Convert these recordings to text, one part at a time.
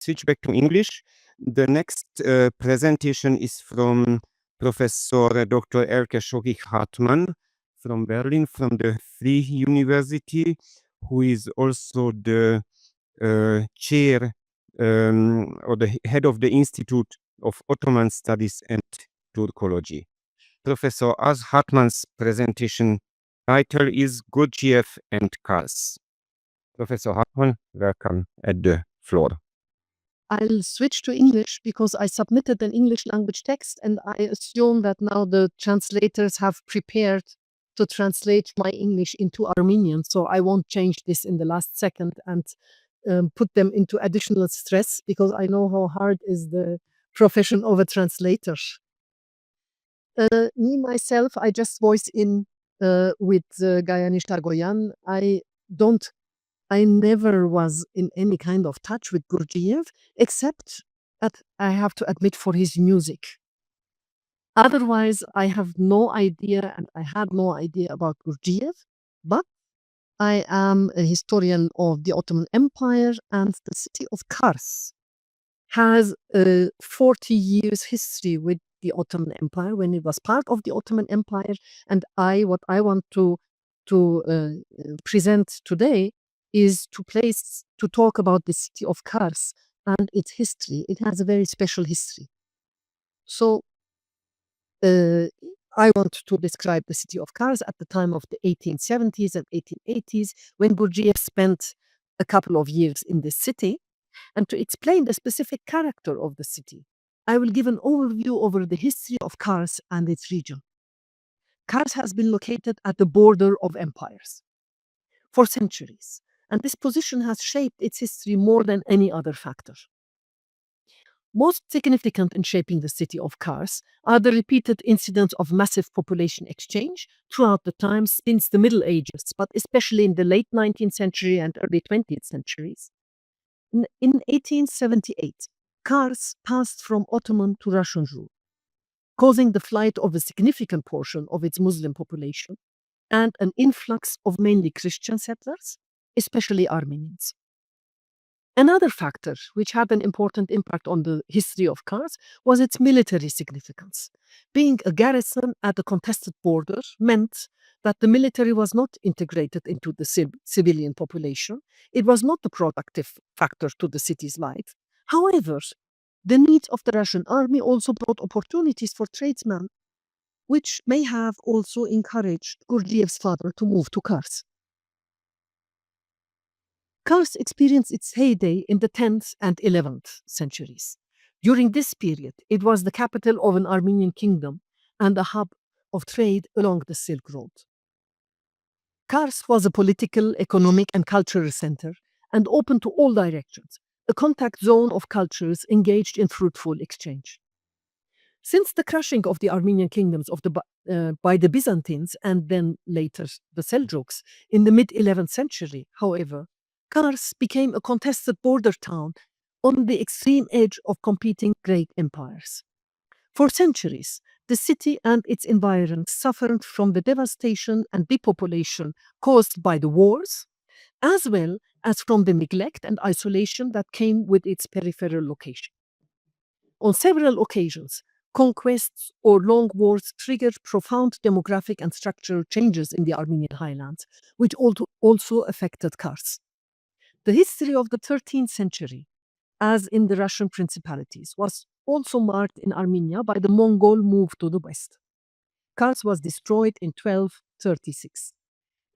switch back to English. The next presentation is from Professor Dr. Elke Shoghig Hartmann from Berlin, from the Free University, who is also the chair or the head of the Institute of Ottoman Studies and Turcology. Professor Hartmann's presentation title is Gurdjieff and Kars. Professor Hartmann, welcome at the floor. I'll switch to English because I submitted an English language text and I assume that now the translators have prepared to translate my English into Armenian. So I won't change this in the last second and put them into additional stress because I know how hard is the profession of a translator. Me, myself, I just voice in with Gayani Shtargoyan. I never was in any kind of touch with Gurdjieff, except that I have to admit for his music. Otherwise, I have no idea and I had no idea about Gurdjieff, but I am a historian of the Ottoman Empire, and the city of Kars has a 40 years history with the Ottoman Empire when it was part of the Ottoman Empire. And what I want to present today is to talk about the city of Kars and its history. It has a very special history. So I want to describe the city of Kars at the time of the 1870s and 1880s, when Gurdjieff spent a couple of years in the city. And to explain the specific character of the city, I will give an overview over the history of Kars and its region. Kars has been located at the border of empires for centuries, and this position has shaped its history more than any other factor. Most significant in shaping the city of Kars are the repeated incidents of massive population exchange throughout the time since the Middle Ages, but especially in the late 19th century and early 20th centuries. In 1878, Kars passed from Ottoman to Russian rule, causing the flight of a significant portion of its Muslim population and an influx of mainly Christian settlers, especially Armenians. Another factor which had an important impact on the history of Kars was its military significance. Being a garrison at a contested border meant that the military was not integrated into the civilian population. It was not a productive factor to the city's life. However, the needs of the Russian army also brought opportunities for tradesmen, which may have also encouraged Gurdjieff's father to move to Kars. Kars experienced its heyday in the 10th and 11th centuries. During this period, it was the capital of an Armenian kingdom and a hub of trade along the Silk Road. Kars was a political, economic, and cultural center and open to all directions, a contact zone of cultures engaged in fruitful exchange. Since the crushing of the Armenian kingdoms by the Byzantines and then later the Seljuks in the mid-11th century, however, Kars became a contested border town on the extreme edge of competing great empires. For centuries, the city and its environs suffered from the devastation and depopulation caused by the wars, as well as from the neglect and isolation that came with its peripheral location. On several occasions, conquests or long wars triggered profound demographic and structural changes in the Armenian highlands, which also affected Kars. The history of the 13th century, as in the Russian principalities, was also marked in Armenia by the Mongol move to the west. Kars was destroyed in 1236.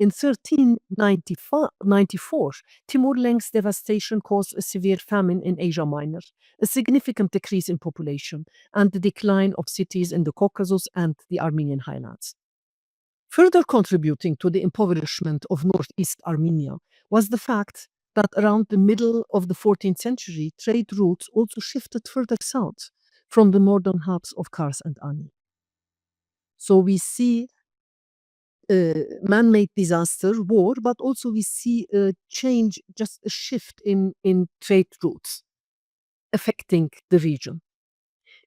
In 1394, Timur Lenk's devastation caused a severe famine in Asia Minor, a significant decrease in population, and the decline of cities in the Caucasus and the Armenian highlands. Further contributing to the impoverishment of northeast Armenia was the fact that around the middle of the 14th century, trade routes also shifted further south from the northern hubs of Kars and Ani. So we see man-made disaster, war, but also we see a change, just a shift in trade routes affecting the region.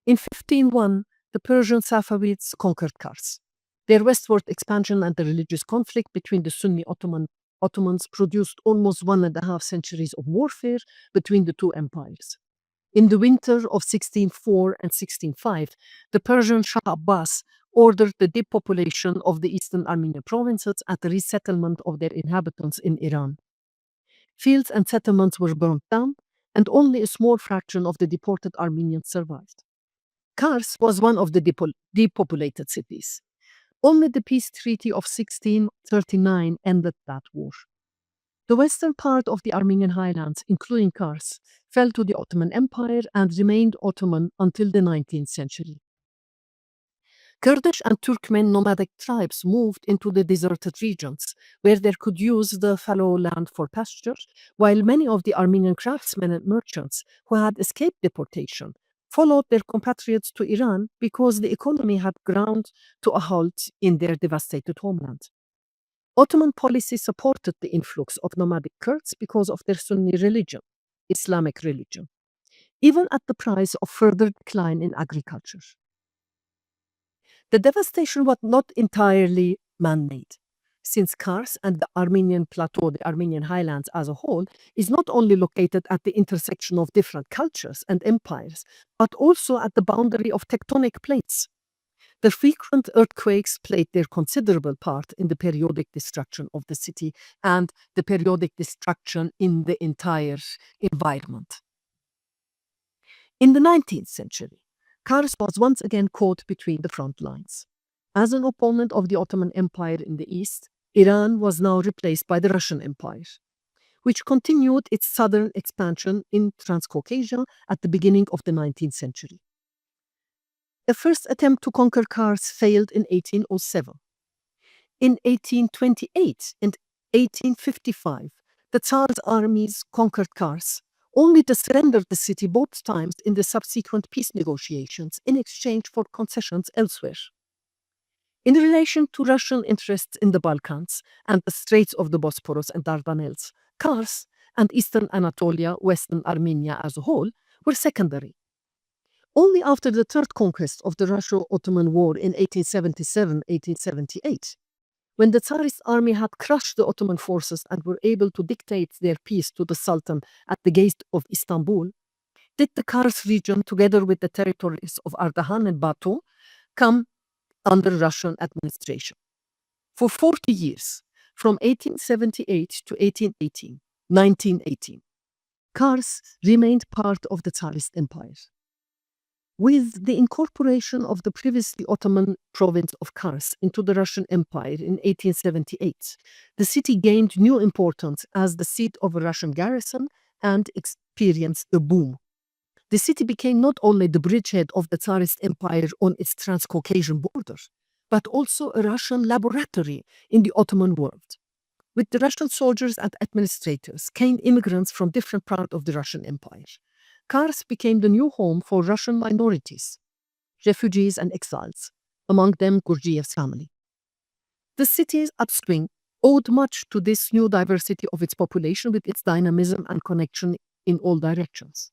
In 1501, the Persian Safavids conquered Kars. Their westward expansion and the religious conflict between the Sunni Ottomans produced almost 1.5 centuries of warfare between the two empires. In the winter of 1604 and 1605, the Persian Shah Abbas ordered the depopulation of the eastern Armenian provinces and the resettlement of their inhabitants in Iran. Fields and settlements were burnt down, and only a small fraction of the deported Armenians survived. Kars was one of the depopulated cities. Only the peace treaty of 1639 ended that war. The western part of the Armenian highlands, including Kars, fell to the Ottoman Empire and remained Ottoman until the 19th century. Kurdish and Turkmen nomadic tribes moved into the deserted regions, where they could use the fallow land for pasture, while many of the Armenian craftsmen and merchants who had escaped deportation followed their compatriots to Iran because the economy had ground to a halt in their devastated homeland. Ottoman policy supported the influx of nomadic Kurds because of their Sunni religion, Islamic religion, even at the price of further decline in agriculture. The devastation was not entirely man-made, since Kars and the Armenian plateau, the Armenian highlands as a whole, is not only located at the intersection of different cultures and empires, but also at the boundary of tectonic plates. The frequent earthquakes played their considerable part in the periodic destruction of the city and the periodic destruction in the entire environment. In the 19th century, Kars was once again caught between the front lines. As an opponent of the Ottoman Empire in the east, Iran was now replaced by the Russian Empire, which continued its southern expansion in Transcaucasia at the beginning of the 19th century. The first attempt to conquer Kars failed in 1807. In 1828 and 1855, the Tsar's armies conquered Kars, only to surrender the city both times in the subsequent peace negotiations in exchange for concessions elsewhere. In relation to Russian interests in the Balkans and the Straits of the Bosporus and Dardanelles, Kars and eastern Anatolia, western Armenia as a whole, were secondary. Only after the third conquest of the Russo-Ottoman War in 1877-1878, when the Tsarist army had crushed the Ottoman forces and were able to dictate their peace to the Sultan at the gate of Istanbul, did the Kars region, together with the territories of Ardahan and Batu, come under Russian administration. For 40 years, from 1878 to 1918, Kars remained part of the Tsarist Empire. With the incorporation of the previously Ottoman province of Kars into the Russian Empire in 1878, the city gained new importance as the seat of a Russian garrison and experienced a boom. The city became not only the bridgehead of the Tsarist Empire on its Transcaucasian border, but also a Russian laboratory in the Ottoman world. With the Russian soldiers and administrators came immigrants from different parts of the Russian Empire. Kars became the new home for Russian minorities, refugees and exiles, among them Gurdjieff's family. The city's upswing owed much to this new diversity of its population with its dynamism and connection in all directions.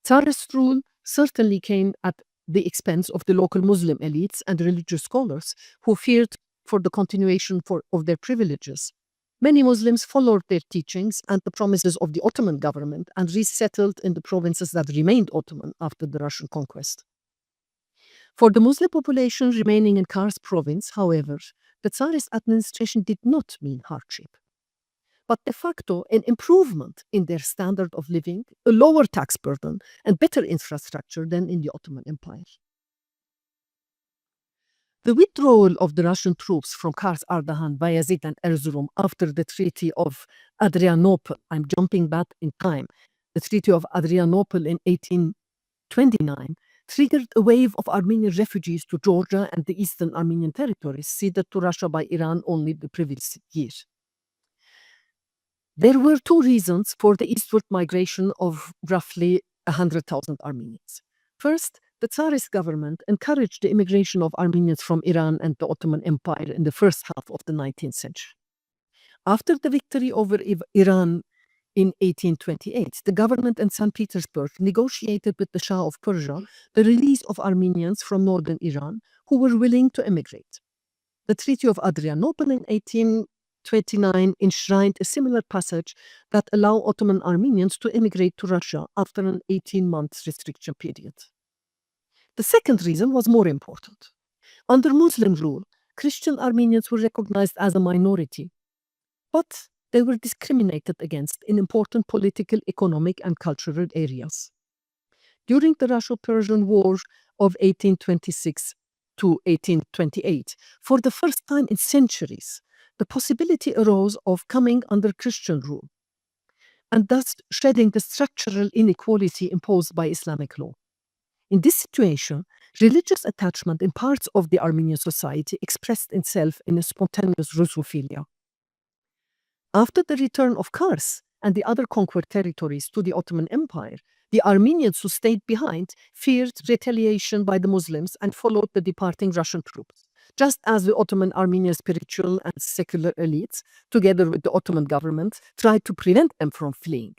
Tsarist rule certainly came at the expense of the local Muslim elites and religious scholars who feared for the continuation of their privileges. Many Muslims followed their teachings and the promises of the Ottoman government and resettled in the provinces that remained Ottoman after the Russian conquest. For the Muslim population remaining in Kars province, however, the Tsarist administration did not mean hardship, but de facto an improvement in their standard of living, a lower tax burden, and better infrastructure than in the Ottoman Empire. The withdrawal of the Russian troops from Kars, Ardahan, Bayazid, and Erzurum after the Treaty of Adrianople, I'm jumping back in time, the Treaty of Adrianople in 1829, triggered a wave of Armenian refugees to Georgia and the eastern Armenian territories ceded to Russia by Iran only the previous year. There were two reasons for the eastward migration of roughly 100,000 Armenians. First, the Tsarist government encouraged the immigration of Armenians from Iran and the Ottoman Empire in the first half of the 19th century. After the victory over Iran in 1828, the government in St. Petersburg negotiated with the Shah of Persia the release of Armenians from northern Iran who were willing to immigrate. The Treaty of Adrianople in 1829 1829 enshrined a similar passage that allowed Ottoman Armenians to emigrate to Russia after an 18-month restriction period. The second reason was more important. Under Muslim rule, Christian Armenians were recognized as a minority, but they were discriminated against in important political, economic, and cultural areas. During the Russo-Persian War of 1826 to 1828, for the first time in centuries, the possibility arose of coming under Christian rule, and thus shedding the structural inequality imposed by Islamic law. In this situation, religious attachment in parts of the Armenian society expressed itself in a spontaneous Russophilia. After the return of Kars and the other conquered territories to the Ottoman Empire, the Armenians who stayed behind feared retaliation by the Muslims and followed the departing Russian troops, just as the Ottoman Armenian spiritual and secular elites, together with the Ottoman government, tried to prevent them from fleeing.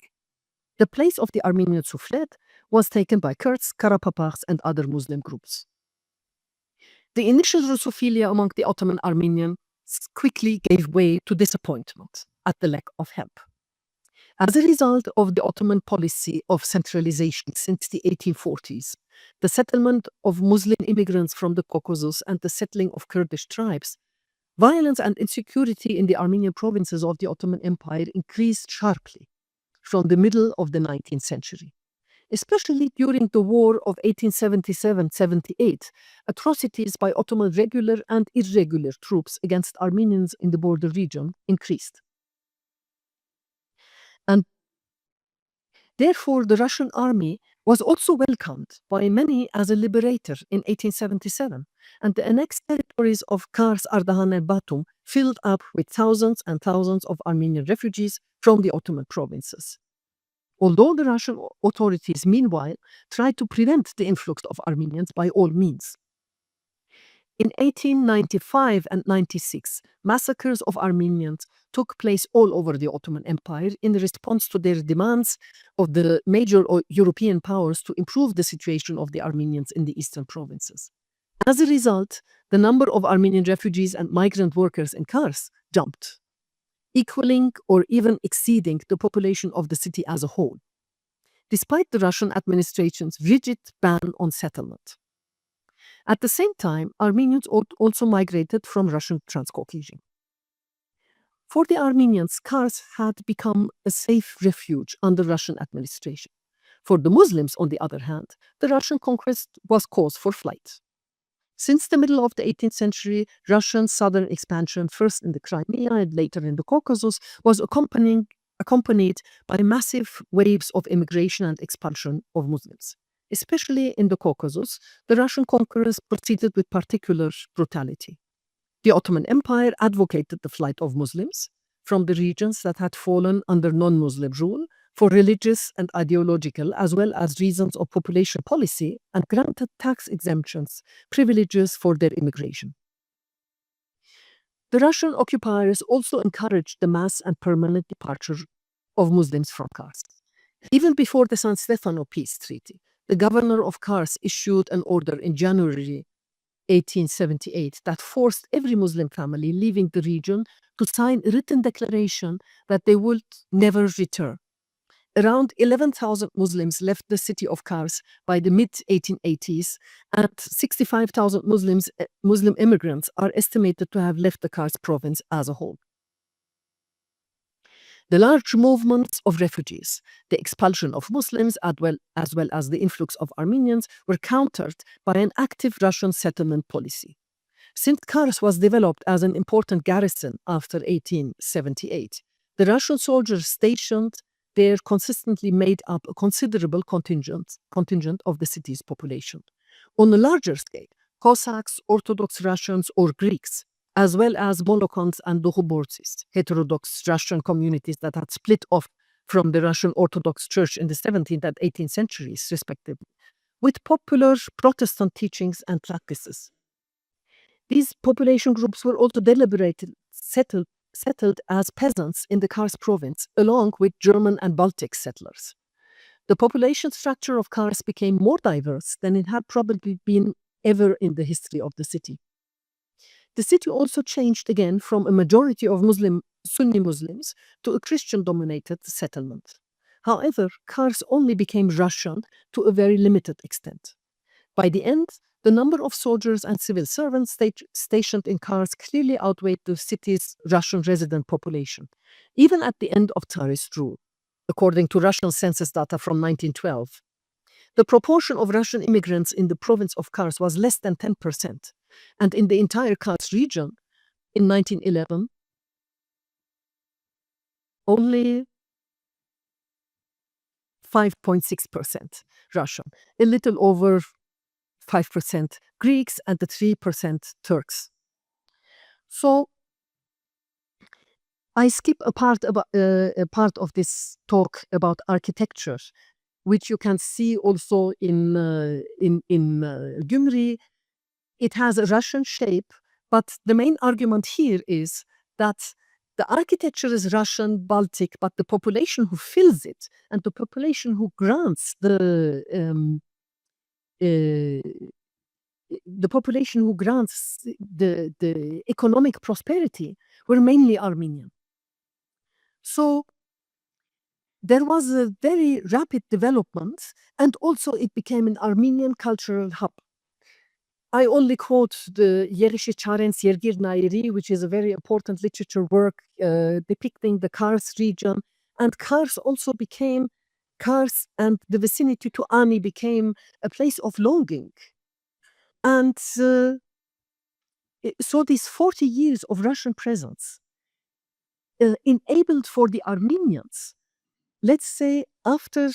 The place of the Armenians who fled was taken by Kurds, Karapapaks, and other Muslim groups. The initial Russophilia among the Ottoman Armenians quickly gave way to disappointment at the lack of help. As a result of the Ottoman policy of centralization since the 1840s, the settlement of Muslim immigrants from the Caucasus and the settling of Kurdish tribes, violence and insecurity in the Armenian provinces of the Ottoman Empire increased sharply from the middle of the 19th century. Especially during the War of 1877-78, atrocities by Ottoman regular and irregular troops against Armenians in the border region increased. And therefore, the Russian army was also welcomed by many as a liberator in 1877, and the annexed territories of Kars, Ardahan, and Batum filled up with thousands and thousands of Armenian refugees from the Ottoman provinces. Although the Russian authorities, meanwhile, tried to prevent the influx of Armenians by all means. In 1895 and 96, massacres of Armenians took place all over the Ottoman Empire in response to their demands of the major European powers to improve the situation of the Armenians in the eastern provinces. As a result, the number of Armenian refugees and migrant workers in Kars jumped, equaling or even exceeding the population of the city as a whole, despite the Russian administration's rigid ban on settlement. At the same time, Armenians also migrated from Russian Transcaucasia. For the Armenians, Kars had become a safe refuge under Russian administration. For the Muslims, on the other hand, the Russian conquest was cause for flight. Since the middle of the 18th century, Russian southern expansion, first in the Crimea and later in the Caucasus, was accompanied by massive waves of immigration and expulsion of Muslims. Especially in the Caucasus, the Russian conquerors proceeded with particular brutality. The Ottoman Empire advocated the flight of Muslims from the regions that had fallen under non-Muslim rule for religious and ideological as well as reasons of population policy, and granted tax exemptions, privileges for their immigration. The Russian occupiers also encouraged the mass and permanent departure of Muslims from Kars. Even before the San Stefano Peace Treaty, the governor of Kars issued an order in January 1878 that forced every Muslim family leaving the region to sign a written declaration that they would never return. Around 11,000 Muslims left the city of Kars by the mid-1880s, and 65,000 Muslim immigrants are estimated to have left the Kars province as a whole. The large movements of refugees, the expulsion of Muslims, as well as the influx of Armenians, were countered by an active Russian settlement policy. Since Kars was developed as an important garrison after 1878, the Russian soldiers stationed there consistently made up a considerable contingent of the city's population. On a larger scale, Cossacks, Orthodox Russians, or Greeks, as well as Molokans and Duhubortsis, heterodox Russian communities that had split off from the Russian Orthodox Church in the 17th and 18th centuries, respectively, with popular Protestant teachings and practices. These population groups were also deliberately settled as peasants in the Kars province, along with German and Baltic settlers. The population structure of Kars became more diverse than it had probably been ever in the history of the city. The city also changed again from a majority of Sunni Muslims to a Christian-dominated settlement. However, Kars only became Russian to a very limited extent. By the end, the number of soldiers and civil servants stationed in Kars clearly outweighed the city's Russian resident population, even at the end of Tsarist rule. According to Russian census data from 1912, the proportion of Russian immigrants in the province of Kars was less than 10%, and in the entire Kars region, in 1911, only 5.6% Russian, a little over 5% Greeks, and the 3% Turks. So I skip a part of this talk about architecture, which you can see also in Gyumri. It has a Russian shape, but the main argument here is that the architecture is Russian, Baltic, but the population who fills it and the population who grants the economic prosperity were mainly Armenian. So there was a very rapid development, and also it became an Armenian cultural hub. I only quote the Yerishi Charen's Yergir Nairi, which is a very important literature work depicting the Kars region. And Kars also became, Kars and the vicinity to Ani became a place of longing. And so these 40 years of Russian presence enabled for the Armenians, let's say after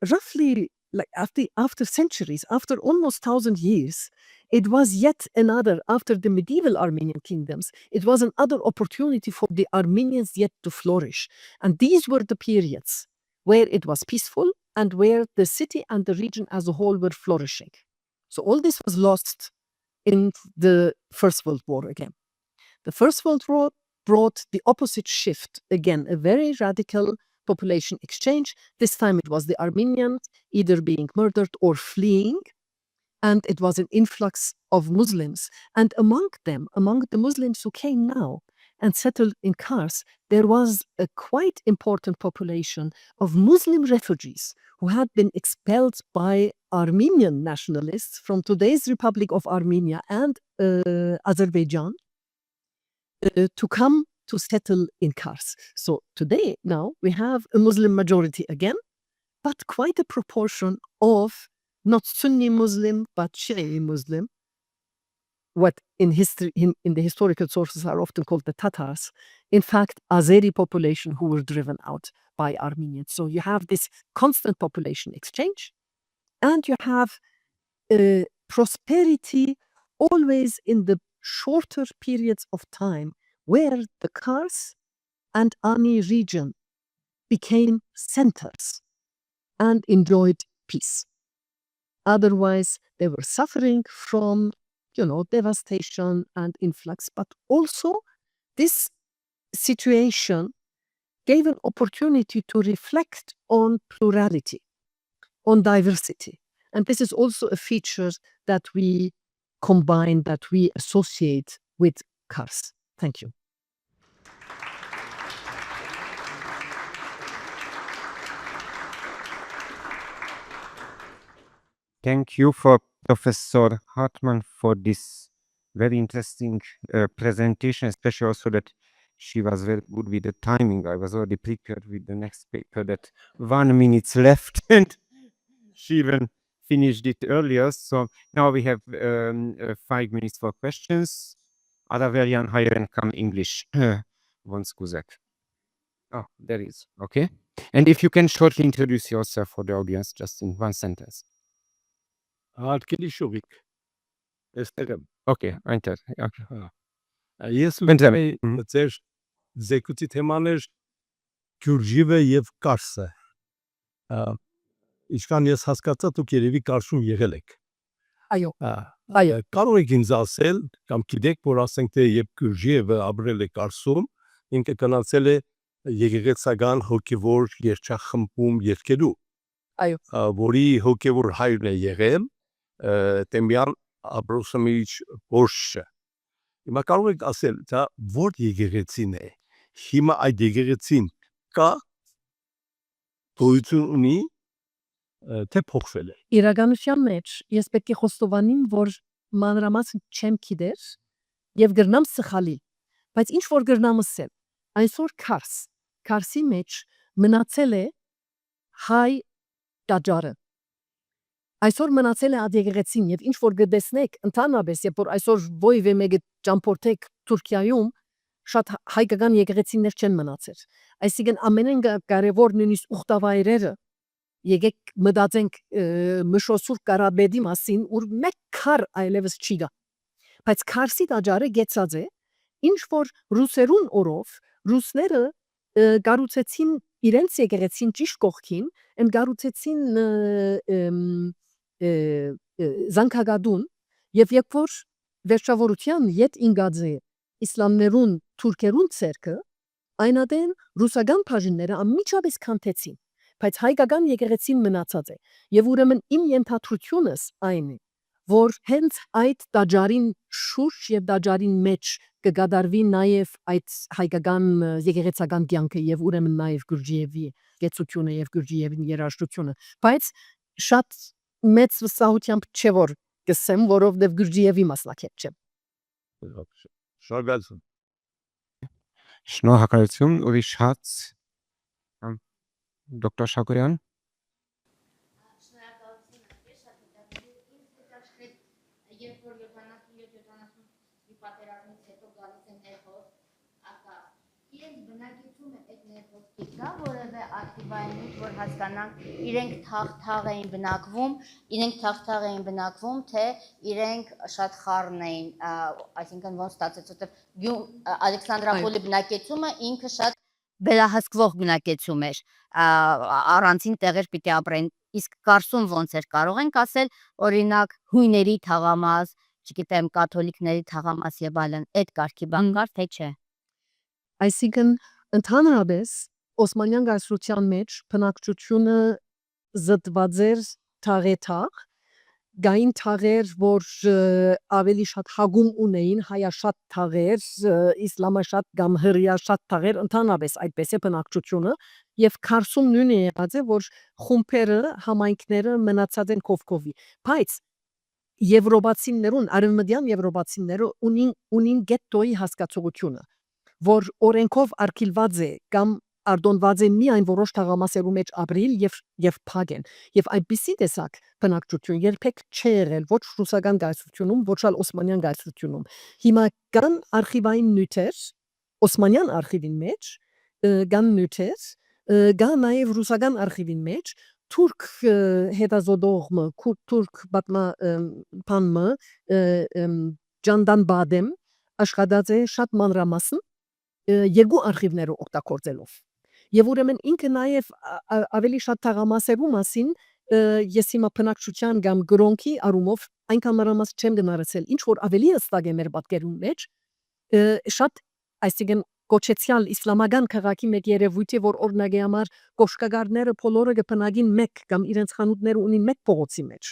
roughly, like after centuries, after almost 1,000 years, it was yet another, after the medieval Armenian kingdoms, it was another opportunity for the Armenians yet to flourish. And these were the periods where it was peaceful and where the city and the region as a whole were flourishing. So all this was lost in the First World War again. The First World War brought the opposite shift, again, a very radical population exchange. This time it was the Armenians either being murdered or fleeing, and it was an influx of Muslims. And among them, among the Muslims who came now and settled in Kars, there was a quite important population of Muslim refugees who had been expelled by Armenian nationalists from today's Republic of Armenia and Azerbaijan to come to settle in Kars. So today, now, we have a Muslim majority again, but quite a proportion of not Sunni Muslim, but Shi'i Muslim, what in history, in the historical sources are often called the Tatars. In fact, Azeri population who were driven out by Armenians. So you have this constant population exchange, and you have prosperity always in the shorter periods of time where the Kars and Ani region became centers and enjoyed peace. Otherwise, they were suffering from, devastation and influx, but also this situation gave an opportunity to reflect on plurality, on diversity. And this is also a feature that we combine, that we associate with Kars. Thank you. Thank you for Professor Hartmann for this very interesting presentation, especially also that she was very good with the timing. I was already prepared with the next paper that 1 minute left and she even finished it earlier. So now we have 5 minutes for questions. Aravelian higher income English. Von Skuzek. Oh, there is. Okay. And if you can shortly introduce yourself for the audience, just in one sentence. Shoghig. Okay, enter. Ես Benjamin. ուզում ձեր զեկույցի թեման էր Գյուրջիևը եւ Կարսը։ Ինչքան ես հասկացա, դուք երևի Կարսում եղել եք։ Այո։ Կարող եք ինձ ասել կամ գիտեք, որ ասենք թե երբ Գյուրջիևը ապրել է Կարսում, ինքը գնացել է եկեղեցական հոգևոր երգչախմբում երգելու։ Այո։ Որի հոգևոր հայրն է եղել Տեմյան Աբրոսամիչ Բորշը։ Հիմա կարող եք ասել, դա որ եկեղեցին է։ Հիմա այդ եկեղեցին կա գոյություն ունի, թե փոխվել է։ Իրականության մեջ ես պետք է խոստովանեմ, որ մանրամասն չեմ գիտեր եւ գրնամ սխալի, բայց ինչ որ գրնամ ասել, այսօր Քարսի մեջ մնացել է հայ տաճարը։ Այսօր մնացել է այդ եկեղեցին եւ ինչ որ գտեսնեք, ընդհանրապես, երբ որ այսօր ովևէ մեկը ճամփորդեք Թուրքիայում, շատ հայկական եկեղեցիներ չեն մնացել։ Այսինքն ամենեն կարևոր նույնիսկ ուխտավայրերը եկեք մտածենք Մշոսուր Կարաբեդի մասին, որ մեկ քար այլևս չի գա։ Բայց Քարսի տաճարը գեցած է, ինչ որ ռուսերուն օրով ռուսները գառուցեցին իրենց եկեղեցին ճիշտ կողքին, են գառուցեցին զանգագադուն եւ երբ որ վերջավորության յետ ինգածե իսլամներուն թուրքերուն ցերկը այնադեն ռուսական բաժինները ամիջապես քանթեցին, բայց հայկական եկեղեցին մնացած է եւ ուրեմն իմ ենթադրությունս այն է, որ հենց այդ տաճարին շուրջ եւ տաճարին մեջ կգադարվի նաեւ այդ հայկական եկեղեցական կյանքը եւ ուրեմն նաեւ Գուրջիևի գեցությունը եւ Գուրջիևի երաժշտությունը, բայց շատ մեծ վստահությամբ չէ որ կսեմ, որովհետեւ Գուրջիևի մասնակից չեմ։ Շնորհակալություն։ Շնորհակալություն, ուրիշ հարց։ Դոկտոր Շաքուրյան։ Երբ որ 77-78 պատերազմից հետո գալիս են ներխոս, ակա, իրենց բնակիչում է այդ ներխոսքի կա որևէ ակտիվային նույն, որ հասկանանք, իրենք թաղ էին բնակվում, թե իրենք շատ խառն էին, այսինքն ոնց ստացեց, որտեղ Ալեքսանդրապոլի բնակեցումը ինքը շատ վերահսկվող բնակեցում էր, առանցին տեղեր պիտի ապրեն, իսկ Կարսում ոնց էր կարող ենք ասել, օրինակ հույների թաղամաս, չգիտեմ, կաթոլիկների թաղամաս եւ այլն, այդ կարգի բան կար թե չէ։ Այսինքն ընդհանրապես Օսմանյան գայսրության մեջ բնակչությունը զտված էր թաղեթաղ, գային թաղեր, որ ավելի շատ հագում ունեին, հայաշատ թաղեր, իսլամաշատ կամ հրեաշատ թաղեր, ընդհանրապես այդպես է բնակչությունը, եւ Քարսում նույնը եղած է, որ խումբերը, համայնքները մնացած են կողքովի, բայց եվրոպացիներուն, արևմտյան եվրոպացիները ունին գետտոյի հասկացողությունը, որ օրենքով արգելված է կամ արտոնված է միայն որոշ թաղամասերու մեջ ապրիլ եւ փագեն եւ այդպիսի տեսակ բնակչություն երբեք չի եղել ոչ ռուսական գայսրությունում ոչ էլ օսմանյան գայսրությունում հիմա կան արխիվային նյութեր օսմանյան արխիվին մեջ կան նյութեր կա նաեւ ռուսական արխիվին մեջ թուրք հետազոտողը թուրք պատմաբանը Ջանդան Բադեմ աշխատած է շատ մանրամասն երկու արխիվները օգտագործելով եւ ուրեմն ինքը նաեւ ավելի շատ թաղամասերու մասին ես հիմա բնակչության կամ գրոնքի առումով այնքան մանրամաս չեմ գնարեցել ինչ որ ավելի հստակ է մեր պատկերում մեջ շատ այսինքն կոչեցյալ իսլամական քաղաքի մեկ երևույթ է որ օրինակի համար կոշկագարները բոլորը կբնակին մեկ կամ իրենց խանութները ունին մեկ փողոցի մեջ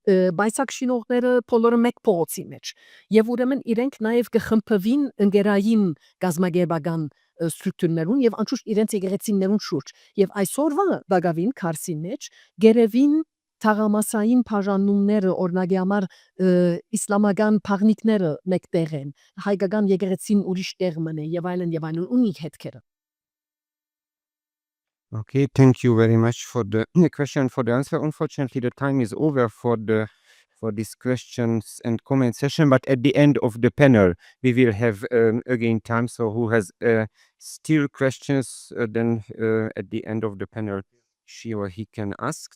բայցակ շինողները բոլորը մեկ փողոցի մեջ եւ ուրեմն իրենք նաեւ կխմբվին ընկերային գազագերբական ստրուկտուրներուն եւ անշուշտ իրենց եկեղեցիներուն շուրջ եւ այսօրվա բագավին Քարսի մեջ գերևին թաղամասային բաժանումները օրինակի համար իսլամական փաղնիկները մեկտեղ են հայկական եկեղեցին ուրիշ տեղ մնե եւ այլն ունի հետքերը. Okay, thank you very much for the question, for the answer. Unfortunately, the time is over for this questions and comment session, but at the end of the panel, we will have again time. So who has still questions, then at the end of the panel, she or he can ask.